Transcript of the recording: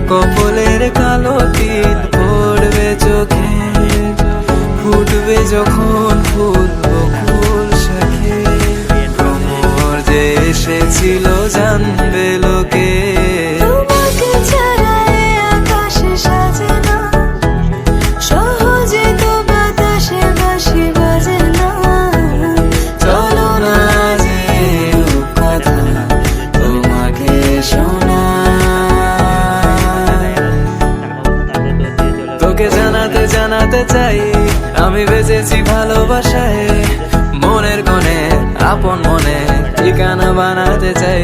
কপলের কালো তিল পড়বে চোখে, ফুটবে যখন ফুল বকুল শাখে। ভ্রমর যে এসেছিল জানবে লোকে, তোমাকে ছাড়া আকাশে সাজে না, সহজে তো বাতাসে বাঁশি বাজে না। চলো না যে কথা তোমাকে শোনা, তোকে জানাতে জানাতে চাই আমি বেঁচেছি ভালোবাসায়। মনের কোণে আপন মনে ঠিকানা বানাতে চাই।